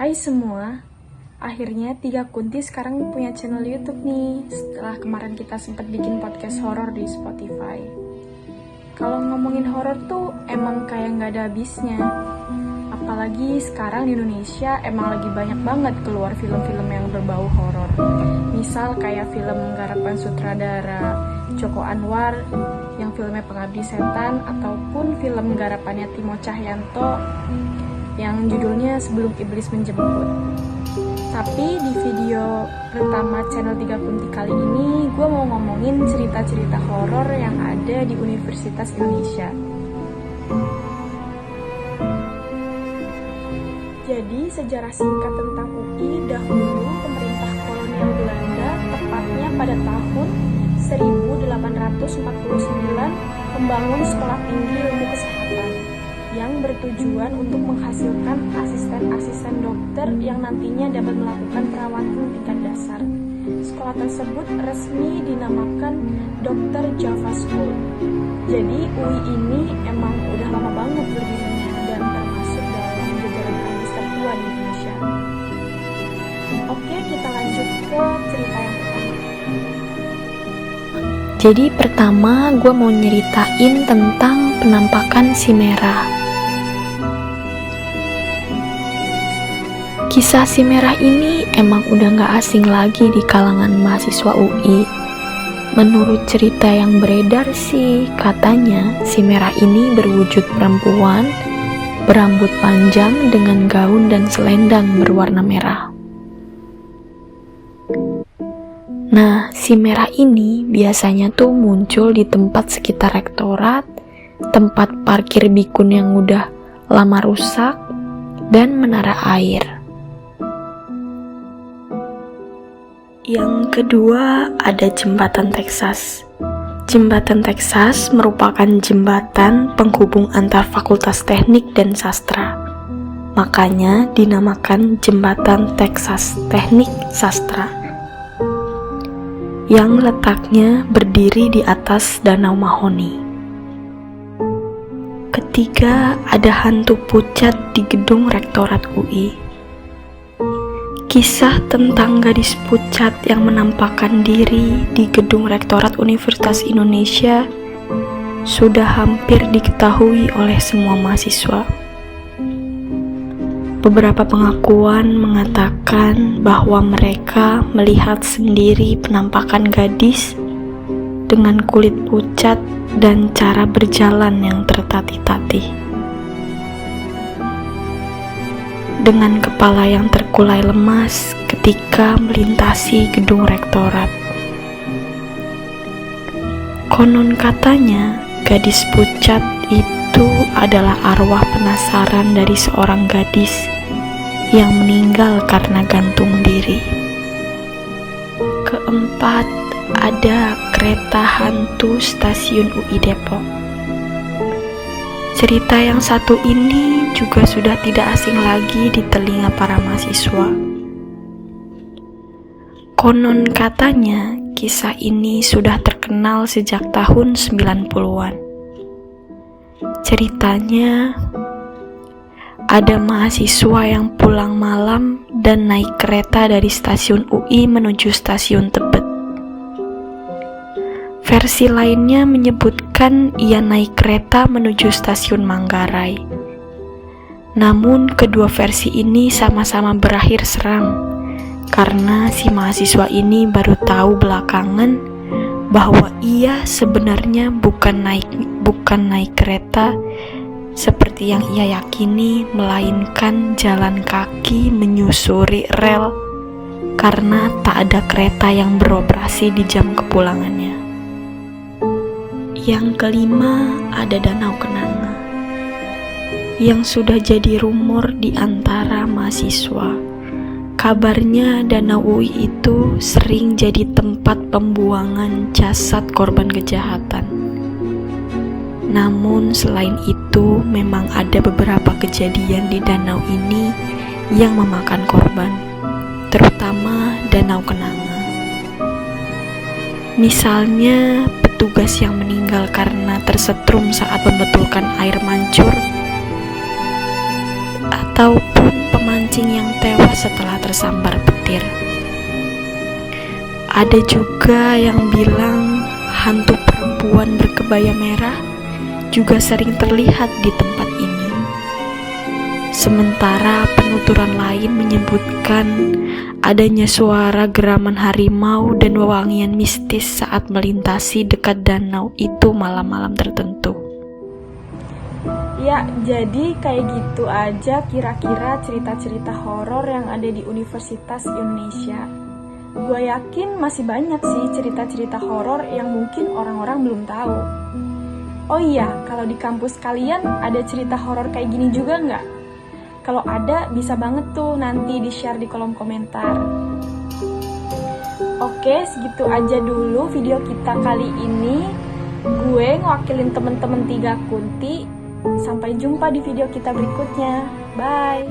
Hai semua, akhirnya Tiga Kunti sekarang punya channel YouTube nih setelah kemarin kita sempat bikin podcast horor di Spotify. Kalau ngomongin horor tuh emang kayak nggak ada habisnya. Apalagi sekarang di Indonesia emang lagi banyak banget keluar film-film yang berbau horor. Misal kayak film garapan sutradara Joko Anwar yang filmnya Pengabdi Setan, ataupun film garapannya Timo Cahyanto yang judulnya Sebelum Iblis Menjemput. Tapi di video pertama channel Tiga Kunti kali ini, gue mau ngomongin cerita-cerita horor yang ada di Universitas Indonesia. Jadi sejarah singkat tentang UI dahulu pemerintah kolonial Belanda, tepatnya pada tahun 1849, membangun sekolah tinggi ilmu kesehatan yang bertujuan untuk menghasilkan asisten-asisten dokter yang nantinya dapat melakukan perawatan tingkat dasar. Sekolah tersebut resmi dinamakan Dr. Java School. Jadi UI ini emang udah lama banget berdirinya dan termasuk dalam jajaran kampus tertua di Indonesia. Oke, kita lanjut ke cerita yang pertama. Jadi pertama gue mau nyeritain tentang penampakan si Merah. Kisah si Merah ini emang udah gak asing lagi di kalangan mahasiswa UI. Menurut cerita yang beredar sih, katanya si Merah ini berwujud perempuan, berambut panjang dengan gaun dan selendang berwarna merah. Nah, si Merah ini biasanya tuh muncul di tempat sekitar rektorat, tempat parkir bikun yang udah lama rusak, dan menara air. Yang kedua ada Jembatan Texas. Jembatan Texas merupakan jembatan penghubung antar Fakultas Teknik dan Sastra. Makanya dinamakan Jembatan Texas Teknik Sastra. Yang letaknya berdiri di atas Danau Mahoni. Ketiga ada hantu pucat di gedung Rektorat UI. Kisah tentang gadis pucat yang menampakkan diri di gedung Rektorat Universitas Indonesia sudah hampir diketahui oleh semua mahasiswa. Beberapa pengakuan mengatakan bahwa mereka melihat sendiri penampakan gadis dengan kulit pucat dan cara berjalan yang tertatih-tatih. Dengan kepala yang terkulai lemas ketika melintasi gedung rektorat. Konon katanya, gadis pucat itu adalah arwah penasaran dari seorang gadis yang meninggal karena gantung diri. Keempat, ada kereta hantu stasiun UI Depok. Cerita yang satu ini juga sudah tidak asing lagi di telinga para mahasiswa. Konon katanya, kisah ini sudah terkenal sejak tahun 90-an. Ceritanya, ada mahasiswa yang pulang malam dan naik kereta dari stasiun UI menuju stasiun Tebet. Versi lainnya menyebutkan ia naik kereta menuju stasiun Manggarai. Namun kedua versi ini sama-sama berakhir seram, karena si mahasiswa ini baru tahu belakangan bahwa ia sebenarnya bukan naik kereta seperti yang ia yakini, melainkan jalan kaki menyusuri rel karena tak ada kereta yang beroperasi di jam kepulangannya. Yang kelima ada Danau Kenanga yang sudah jadi rumor di antara mahasiswa. Kabarnya Danau UI itu sering jadi tempat pembuangan jasad korban kejahatan. Namun selain itu memang ada beberapa kejadian di danau ini yang memakan korban, terutama Danau Kenanga. Misalnya petugas yang meninggal karena tersetrum saat membetulkan air mancur, ataupun pemancing yang tewas setelah tersambar petir. Ada juga yang bilang hantu perempuan berkebaya merah juga sering terlihat di tempat ini. Sementara penuturan lain menyebutkan adanya suara geraman harimau dan wewangian mistis saat melintasi dekat danau itu malam-malam tertentu. Ya, jadi kayak gitu aja kira-kira cerita-cerita horor yang ada di Universitas Indonesia. Gue yakin masih banyak sih cerita-cerita horor yang mungkin orang-orang belum tahu. Oh iya, kalau di kampus kalian ada cerita horor kayak gini juga nggak? Kalau ada, bisa banget tuh nanti di-share di kolom komentar. Oke, segitu aja dulu video kita kali ini. Gue ngewakilin temen-temen 3 Kunti. Sampai jumpa di video kita berikutnya. Bye!